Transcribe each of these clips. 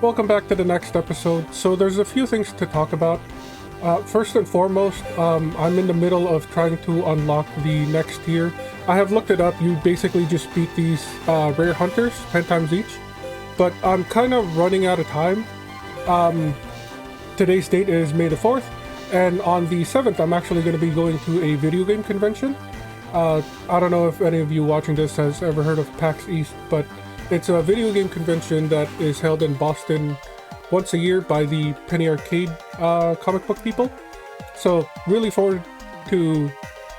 Welcome back to the next episode. So there's a few things to talk about. First and foremost, I'm in the middle of trying to unlock the next tier. I have looked it up. You basically just beat these rare hunters 10 times each. But I'm kind of running out of time. Today's date is May the 4th. And on the 7th, I'm actually going to be going to a video game convention. I don't know if any of you watching this has ever heard of PAX East, but it's a video game convention that is held in Boston once a year by the Penny Arcade comic book people. So really forward to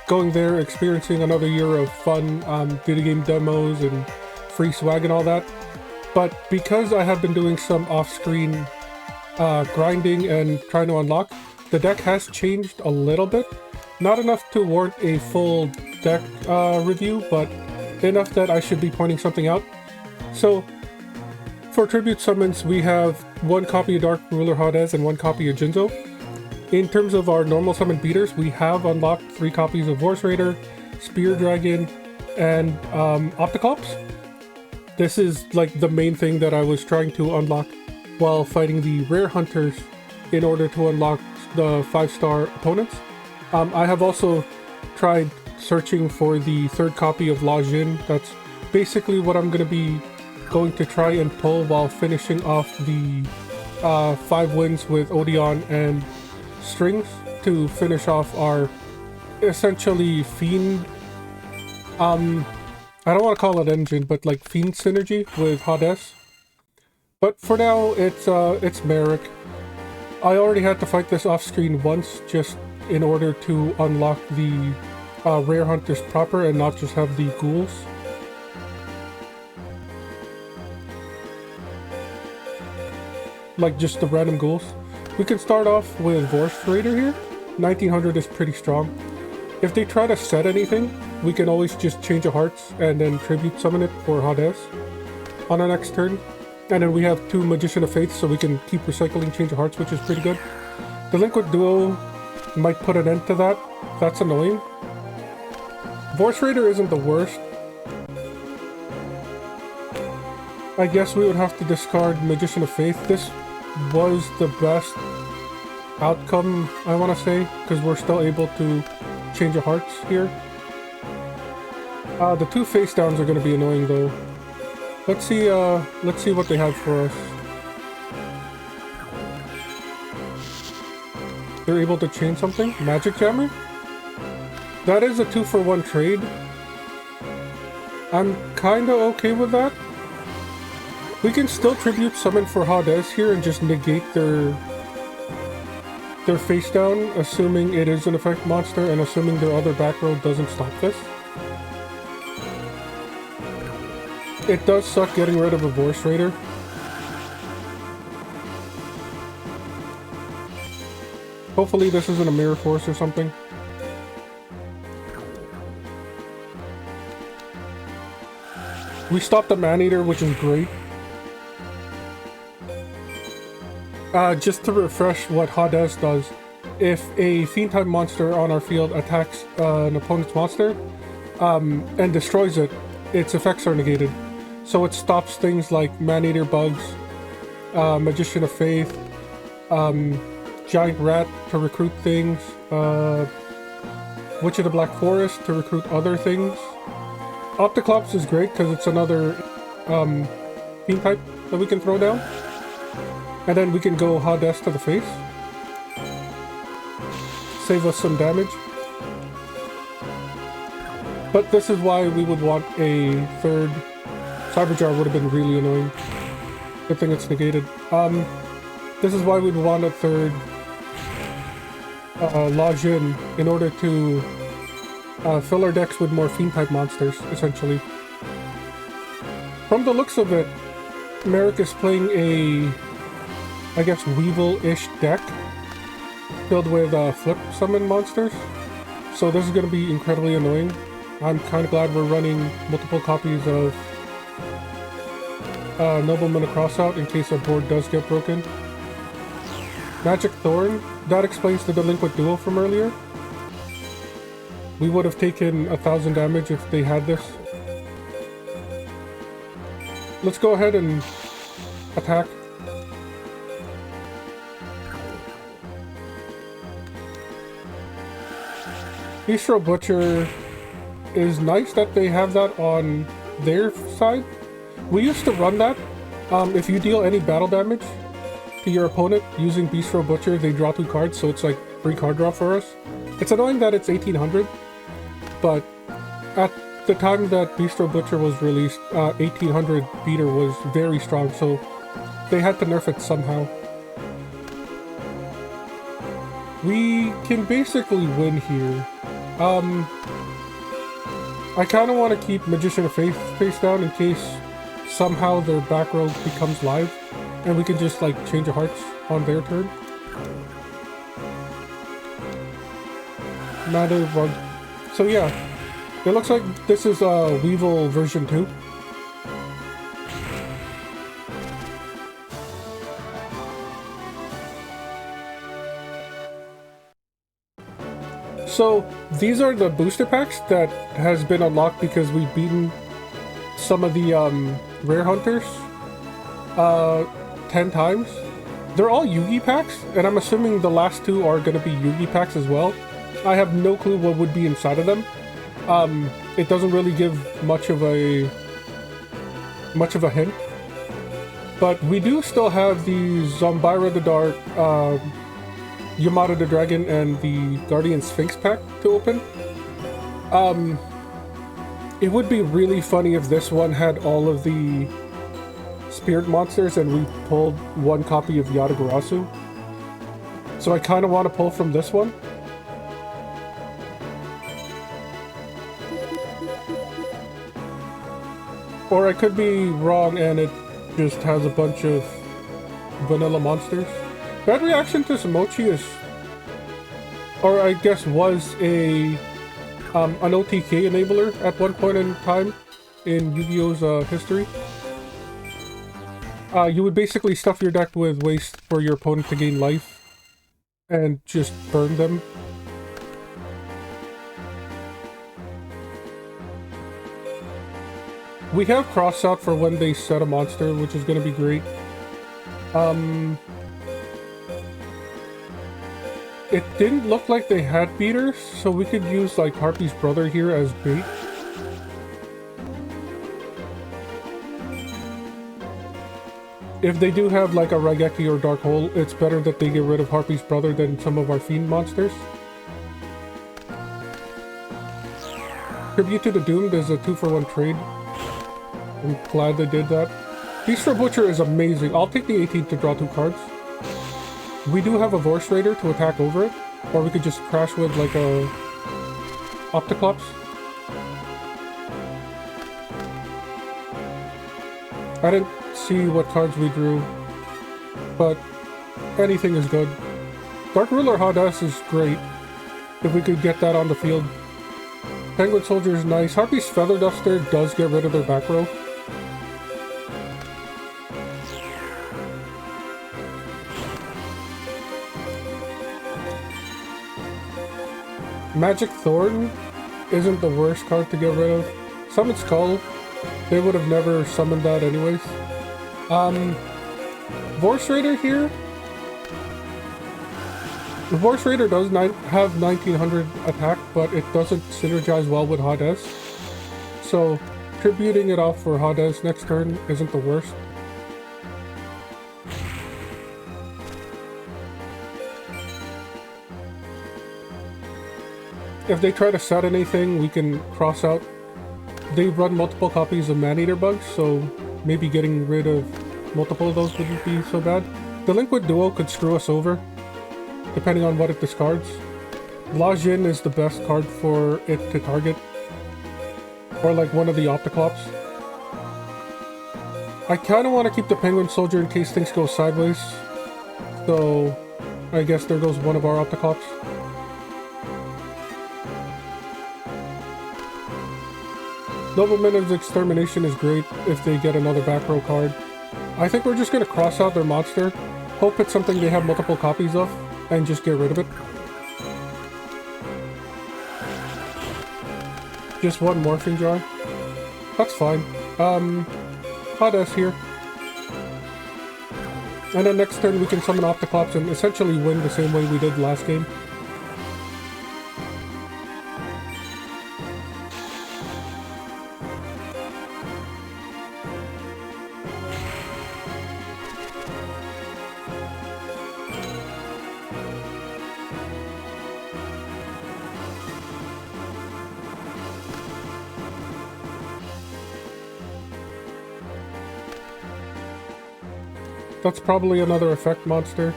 going there, experiencing another year of fun video game demos and free swag and all that. But because I have been doing some off-screen grinding and trying to unlock, the deck has changed a little bit. Not enough to warrant a full deck review, but enough that I should be pointing something out. So, for tribute summons, we have one copy of Dark Ruler Hades and one copy of Jinzo. In terms of our normal summon beaters, we have unlocked 3 copies of Vorse Raider, Spear Dragon, and Opticlops. This is like the main thing that I was trying to unlock while fighting the rare hunters in order to unlock the 5-star opponents. I have also tried searching for the 3rd copy of La Jin. That's basically what I'm going to be going to try and pull while finishing off the 5 wins with Odeon and Strings to finish off our essentially Fiend, I don't want to call it engine, but like Fiend synergy with Hades. But for now, it's Marik. I already had to fight this off screen once just in order to unlock the rare hunters proper and not just have the ghouls. Like just the random ghouls. We can start off with Vorse Raider here. 1900 is pretty strong. If they try to set anything, we can always just change a hearts and then tribute summon it for Hades on our next turn. And then we have 2 Magician of Faith, so we can keep recycling change of hearts, which is pretty good. Delinquent Duo might put an end to that. That's annoying. Vorse Raider isn't the worst. I guess we would have to discard Magician of Faith. This was the best outcome, I want to say, because we're still able to change of hearts here. The 2 face downs are going to be annoying though. Let's see what they have for us. They're able to chain something? Magic Jammer? That is a 2-for-1 trade. I'm kinda okay with that. We can still tribute summon for Hades here and just negate their face down, assuming it is an effect monster and assuming their other back row doesn't stop this. It does suck getting rid of a Vorse Raider. Hopefully this isn't a Mirror Force or something. We stopped the Man-Eater, which is great. Just to refresh what Hades does, if a Fiend-type monster on our field attacks an opponent's monster and destroys it, its effects are negated. So it stops things like Man-Eater bugs, Magician of Faith, Giant Rat to recruit things, Witch of the Black Forest to recruit other things. Opticlops is great because it's another Fiend type that we can throw down. And then we can go Hades to the face. Save us some damage. But this is why we would want a 3rd. Cyberjar would have been really annoying. Good thing it's negated. This is why we'd want a 3rd La Jin in order to fill our decks with more Fiend-type monsters, essentially. From the looks of it, Marik is playing a, I guess, Weevil-ish deck filled with flip summon monsters. So this is going to be incredibly annoying. I'm kind of glad we're running multiple copies of Nobleman of Crossout in case our board does get broken. Magic Thorn, that explains the Delinquent Duo from earlier. We would have taken 1,000 damage if they had this. Let's go ahead and attack. Bistro Butcher is nice that they have that on their side. We used to run that. If you deal any battle damage to your opponent using Bistro Butcher, they draw 2 cards, so it's like free card draw for us. It's annoying that it's 1800, but at the time that Bistro Butcher was released, 1800 beater was very strong, so they had to nerf it somehow. We can basically win here. I kind of want to keep Magician of Faith face down in case somehow their back row becomes live, and we can just like change of hearts on their turn. Matter of so yeah, it looks like this is Weevil version 2. So these are the booster packs that has been unlocked because we've beaten some of the rare hunters 10 times. They're all Yugi packs, and I'm assuming the last 2 are going to be Yugi packs as well. I have no clue what would be inside of them. It doesn't really give much of a hint. But we do still have the Zombira the Dark, Yamato the Dragon, and the Guardian Sphinx pack to open. It would be really funny if this one had all of the spirit monsters and we pulled 1 copy of Yatagarasu. So I kind of want to pull from this one. Or I could be wrong and it just has a bunch of vanilla monsters. Bad Reaction to Samochi is, or I guess was an OTK enabler at one point in time in Yu-Gi-Oh's history. You would basically stuff your deck with waste for your opponent to gain life and just burn them. We have cross out for when they set a monster, which is going to be great. It didn't look like they had beaters, so we could use like Harpy's brother here as bait. If they do have like a Raigeki or Dark Hole, it's better that they get rid of Harpy's brother than some of our Fiend monsters. Tribute to the Doomed is a 2-for-1 trade. I'm glad they did that. Bistro Butcher is amazing. I'll take the 18 to draw 2 cards. We do have a Vorse Raider to attack over it, or we could just crash with like a Opticlops. I didn't see what cards we drew, but anything is good. Dark Ruler Hades is great, if we could get that on the field. Penguin Soldier is nice. Harpy's Feather Duster does get rid of their back row. Magic Thorn isn't the worst card to get rid of. Summon Skull, they would have never summoned that anyways. Vorse Raider here. The Vorse Raider does have 1900 attack, but it doesn't synergize well with Hades. So tributing it off for Hades next turn isn't the worst. If they try to set anything, we can cross out. They run multiple copies of Maneater Bugs, so maybe getting rid of multiple of those wouldn't be so bad. The Liquid Duo could screw us over, depending on what it discards. La Jin is the best card for it to target, or like one of the Opticlops. I kind of want to keep the Penguin Soldier in case things go sideways, so I guess there goes one of our Opticlops. Nobleman's Extermination is great if they get another back row card. I think we're just going to cross out their monster, hope it's something they have multiple copies of, and just get rid of it. Just one Morphing Jar. That's fine. Hades here. And then next turn we can summon Opticlops and essentially win the same way we did last game. That's probably another effect monster.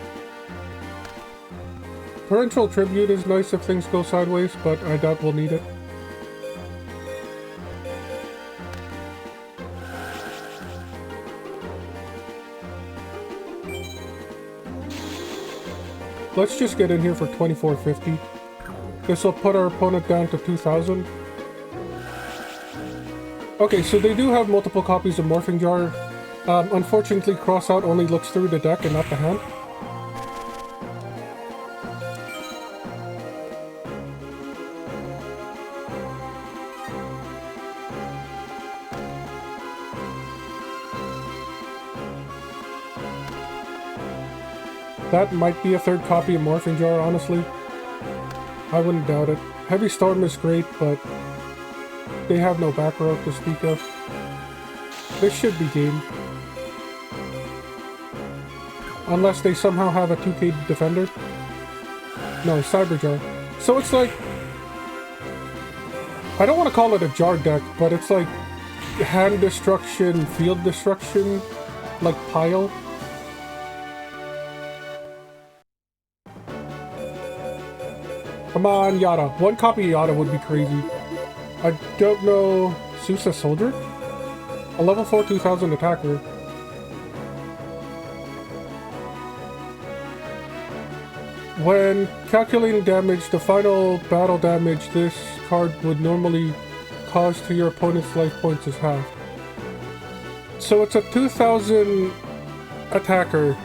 Torrential Tribute is nice if things go sideways, but I doubt we'll need it. Let's just get in here for 2450. This will put our opponent down to 2000. Okay, so they do have multiple copies of Morphing Jar. Unfortunately, Crossout only looks through the deck and not the hand. That might be a third copy of Morphing Jar, honestly. I wouldn't doubt it. Heavy Storm is great, but they have no back row to speak of. This should be game. Unless they somehow have a 2k defender. No, Cyber Jar. So it's like... I don't want to call it a jar deck, but it's like hand destruction, field destruction, like pile. Come on, Yada. One copy of Yada would be crazy. I don't know... Sousa Soldier? A level 4 2000 attacker. When calculating damage, the final battle damage this card would normally cause to your opponent's life points is half. So it's a 2000 attacker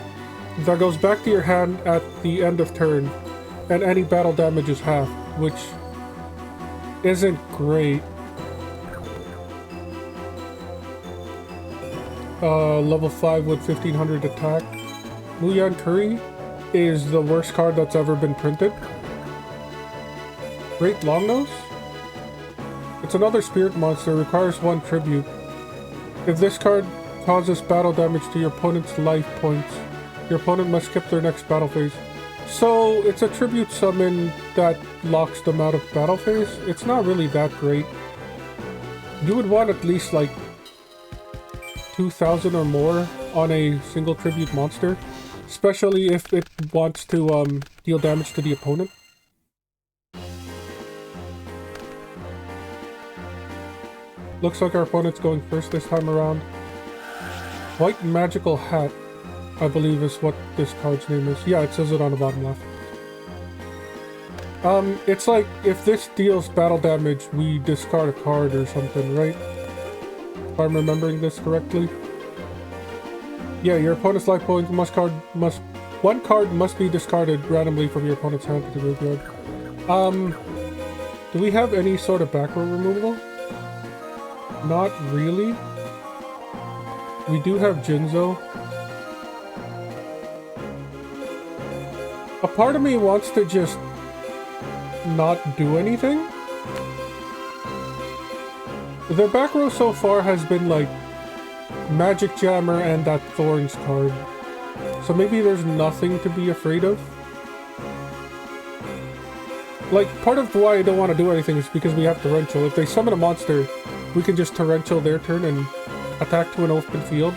that goes back to your hand at the end of turn. And any battle damage is half, which isn't great. Level 5 with 1500 attack. Muyan Curry is the worst card that's ever been printed. Great Longnose? It's another spirit monster, requires 1 tribute. If this card causes battle damage to your opponent's life points, your opponent must skip their next battle phase. So, it's a tribute summon that locks them out of battle phase. It's not really that great. You would want at least like 2000 or more on a single tribute monster. Especially if it wants to deal damage to the opponent. Looks like our opponent's going first this time around. White Magical Hat, I believe is what this card's name is. Yeah, it says it on the bottom left. It's like, if this deals battle damage, we discard a card or something, right? If I'm remembering this correctly. Yeah, your opponent's life points one card must be discarded randomly from your opponent's hand to the graveyard. Do we have any sort of back row removal? Not really. We do have Jinzo. A part of me wants to just not do anything. Their back row so far has been like Magic Jammer and that Thorns card. So maybe there's nothing to be afraid of. Like, part of why I don't want to do anything is because we have Torrential. If they summon a monster, we can just Torrential their turn and attack to an open field.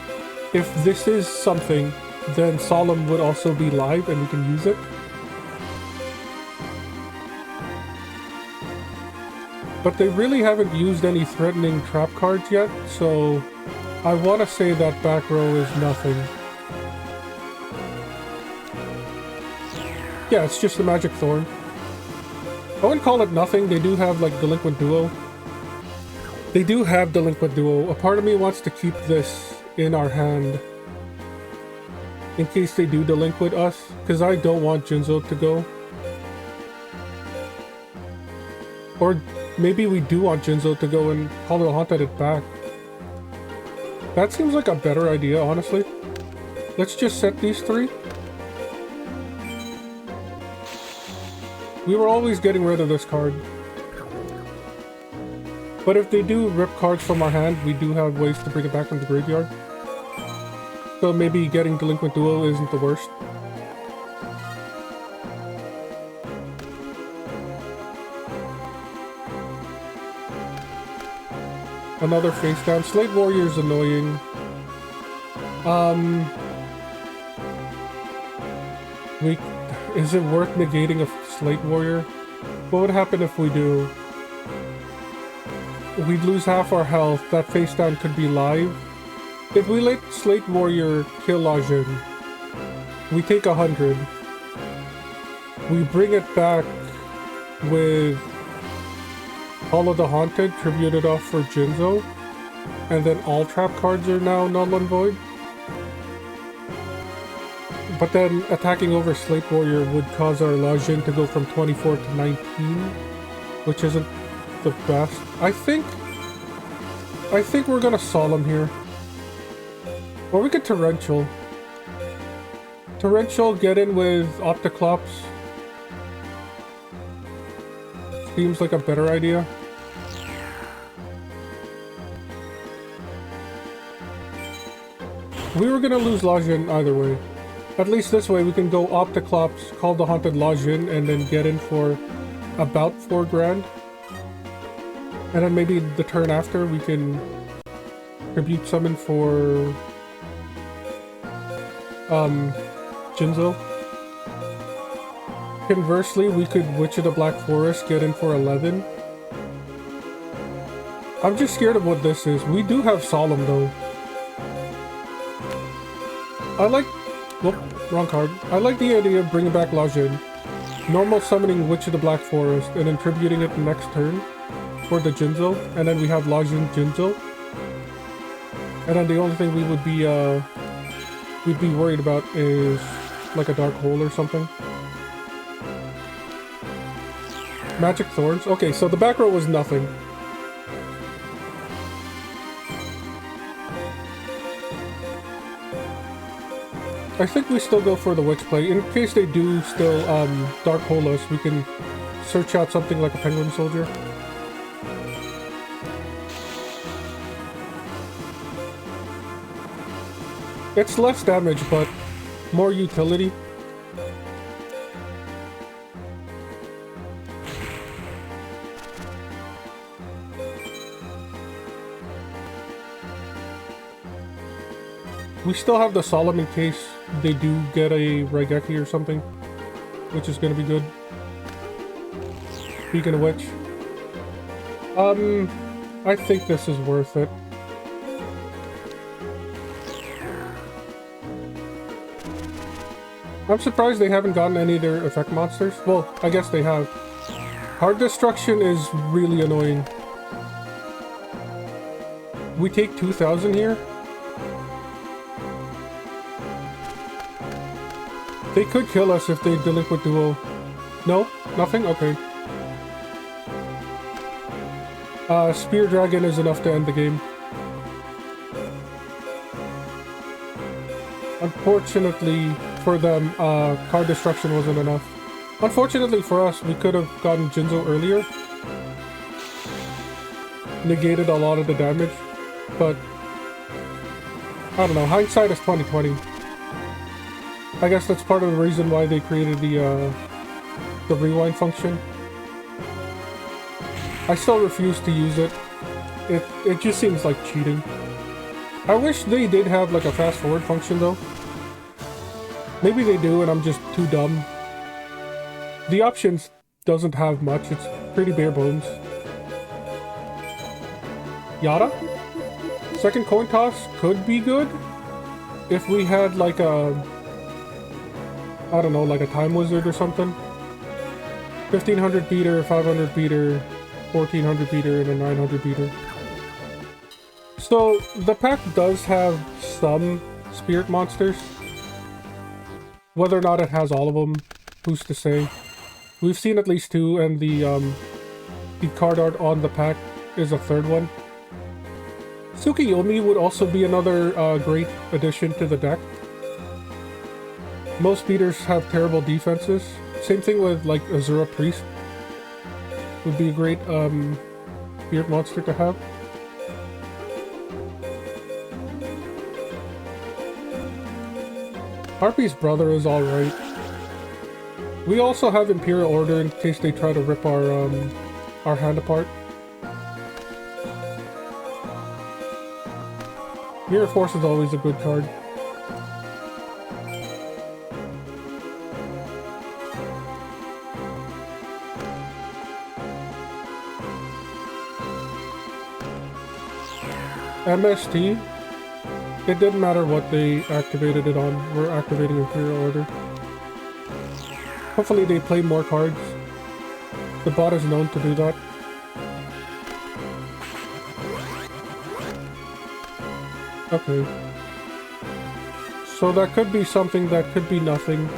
If this is something, then Solemn would also be live and we can use it. But they really haven't used any threatening trap cards yet, so I want to say that back row is nothing. Yeah, it's just the Magic Thorn. I wouldn't call it nothing. They do have, like, Delinquent Duo. They do have Delinquent Duo. A part of me wants to keep this in our hand in case they do Delinquent us, because I don't want Jinzo to go. Or maybe we do want Jinzo to go and Hollow Haunted it back. That seems like a better idea, honestly. Let's just set these three. We were always getting rid of this card. But if they do rip cards from our hand, we do have ways to bring it back from the graveyard. So maybe getting Delinquent Duo isn't the worst. Another face down. Slate Warrior is annoying. We... Is it worth negating a Slate Warrior? What would happen if we do? We'd lose half our health. That face down could be live. If we let Slate Warrior kill Lajin, we take 100. We bring it back with Hall of the Haunted, tributed off for Jinzo, and then all trap cards are now null and void. But then attacking over Slate Warrior would cause our Lajin to go from 24 to 19, which isn't the best. I think we're gonna Solemn here. Or we could Torrential. Torrential, get in with Opticlops. Seems like a better idea. We were gonna lose Lajin either way. At least this way we can go Opticlops, call the Haunted Lajin, and then get in for about 4 grand. And then maybe the turn after we can Tribute Summon for Jinzo. Conversely, we could Witch of the Black Forest, get in for 11. I'm just scared of what this is. We do have Solemn though. I like... Whoop, wrong card. I like the idea of bringing back Lajin. Normal summoning Witch of the Black Forest and then tributing it the next turn for the Jinzo. And then we have Lajin Jinzo. And then the only thing we would be, we'd be worried about is like a Dark Hole or something. Magic Thorns. Okay, so the back row was nothing. I think we still go for the Witch play. In case they do still Dark Hole us, we can search out something like a Penguin Soldier. It's less damage, but more utility. We still have the Solemn in case they do get a Raigeki or something, which is gonna be good. Speaking of which, I think this is worth it. I'm surprised they haven't gotten any of their effect monsters. Well, I guess they have. Hard Destruction is really annoying. We take 2,000 here. They could kill us if they Delinquent Duo. No? Nothing? Okay. Spear Dragon is enough to end the game. Unfortunately for them, Card Destruction wasn't enough. Unfortunately for us, we could have gotten Jinzo earlier. Negated a lot of the damage. But I don't know, hindsight is 20/20. I guess that's part of the reason why they created the rewind function. I still refuse to use it. It just seems like cheating. I wish they did have like a fast forward function though. Maybe they do and I'm just too dumb. The options doesn't have much, it's pretty bare bones. Yada? Second coin toss could be good if we had like a, I don't know, like a Time Wizard or something. 1500 beater, 500 beater, 1400 beater, and a 900 beater. So the pack does have some spirit monsters. Whether or not it has all of them, who's to say? We've seen at least 2, and the card art on the pack is a 3rd one. Tsukiyomi would also be another great addition to the deck. Most beaters have terrible defenses. Same thing with like Azura Priest. Would be a great spirit monster to have. Harpy's brother is alright. We also have Imperial Order in case they try to rip our hand apart. Mirror Force is always a good card. MST, it didn't matter what they activated it on. We're activating Imperial Order. Hopefully they play more cards. The bot is known to do that. Okay. So that could be something, that could be nothing.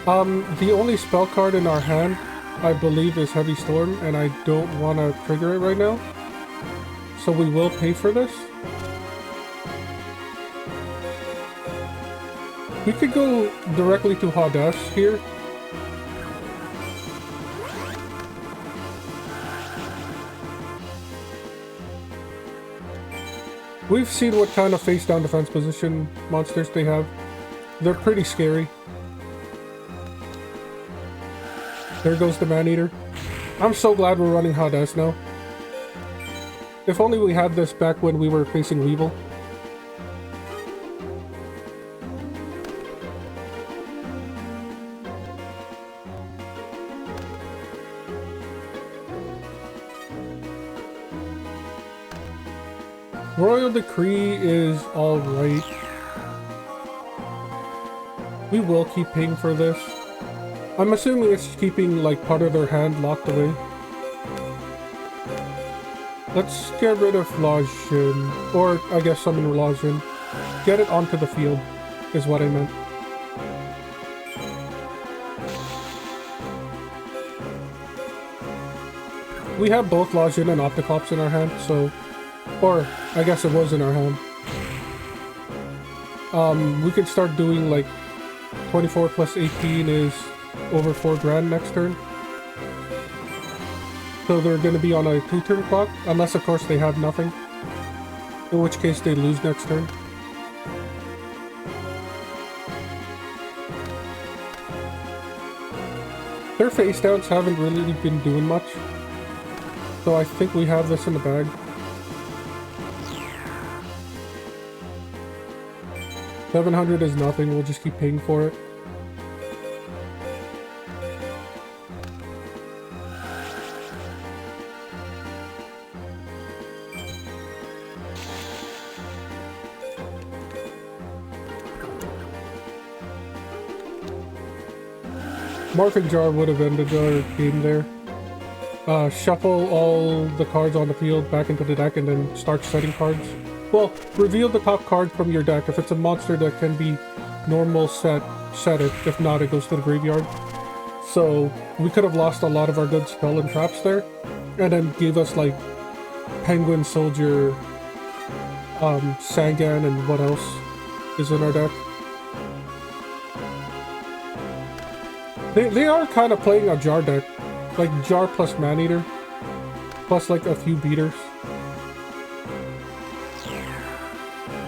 The only spell card in our hand, I believe, is Heavy Storm, and I don't want to trigger it right now. So we will pay for this. We could go directly to Hades here. We've seen what kind of face-down defense position monsters they have. They're pretty scary. There goes the Man-Eater. I'm so glad we're running Hades now. If only we had this back when we were facing Weevil. Royal Decree is alright. We will keep paying for this. I'm assuming it's keeping like part of their hand locked away. Let's get rid of Lajin, or I guess summon Lajin. Get it onto the field, is what I meant. We have both Lajin and Opticops in our hand, so... Or, I guess it was in our hand. We could start doing like 24 plus 18 is over 4 grand next turn. So they're going to be on a 2-turn clock, unless of course they have nothing. In which case they lose next turn. Their face downs haven't really been doing much. So I think we have this in the bag. $700 is nothing, we'll just keep paying for it. Morphing Jar would have ended our game there. Shuffle all the cards on the field back into the deck and then start setting cards. Well, reveal the top card from your deck. If it's a monster that can be normal set it. If not, it goes to the graveyard. So we could have lost a lot of our good spell and traps there. And then gave us like Penguin, Soldier, Sangan, and what else is in our deck. They are kind of playing a Jar deck. Like Jar plus Man-Eater. Plus like a few beaters.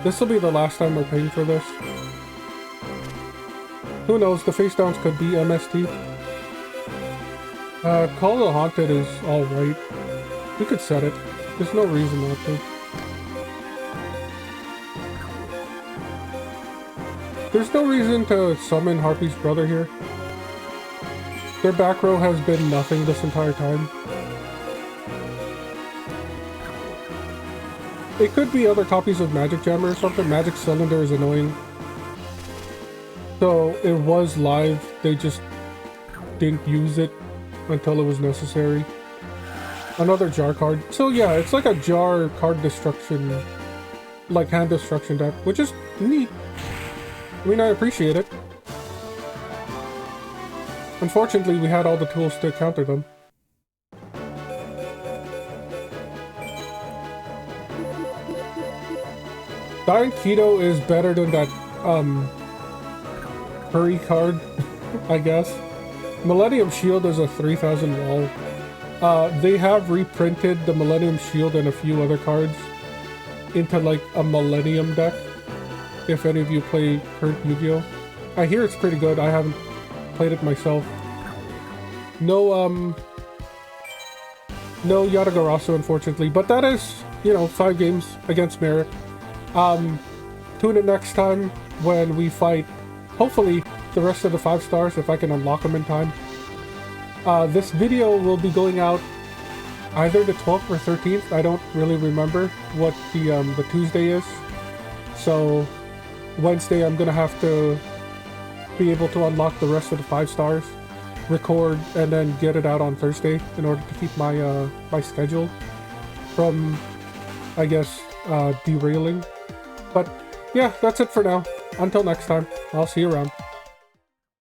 This will be the last time we're paying for this. Who knows, the face downs could be MST. Call of the Haunted is alright. We could set it. There's no reason not to. There's no reason to summon Harpy's brother here. Their back row has been nothing this entire time. It could be other copies of Magic Jammer or something. Magic Cylinder is annoying. So it was live, they just didn't use it until it was necessary. Another Jar card. So yeah, it's like a Jar card destruction, like hand destruction deck, which is neat. I mean, I appreciate it. Unfortunately, we had all the tools to counter them. Dying Keto is better than that, Hurry card, I guess. Millennium Shield is a 3000 wall. They have reprinted the Millennium Shield and a few other cards into like a Millennium deck. If any of you play current Yu-Gi-Oh! I hear it's pretty good, I haven't played it myself. No, no Yatagarasu, unfortunately, but that is, you know, 5 games against Marik. Tune in next time when we fight, hopefully, the rest of the 5 stars if I can unlock them in time. This video will be going out either the 12th or 13th. I don't really remember what the Tuesday is. So Wednesday I'm gonna have to be able to unlock the rest of the 5 stars, record, and then get it out on Thursday in order to keep my my schedule from, I guess, derailing. But yeah, that's it for now. Until next time, I'll see you around.